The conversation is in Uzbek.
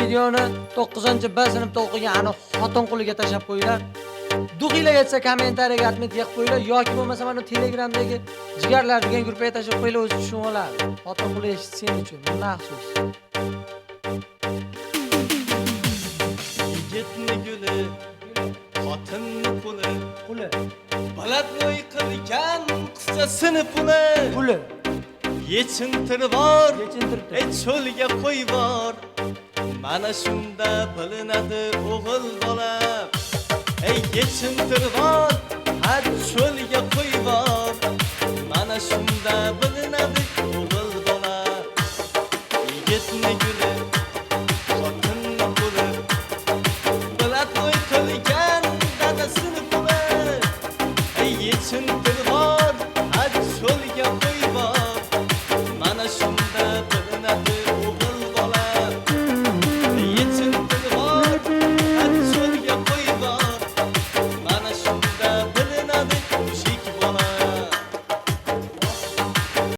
videoni 9-B sinfda o'qigan ana xotin quliga tashab qo'yinglar. Duxila yetsa kommentariyaga atmet yig'ib qo'yinglar yoki bo'lmasa mana Telegramdagi jigarlar degan gruppaga tashab qo'yinglar, o'zi tushunib oladi. Xotin quli eshitsin uchun maxsus. Yigitni guli, xotinni puli, Quli, balandbo'y qilgan qizchasini puli. quli. Yechintirib bor, Yechintiribdi. cho'lga qo'y bor. Mana shunda bilinadi o'g'il bola. Yechintirib bor, cho'lga qo'y bor. Mana shunda bilinadi o'g'il bola. Yigitni guli,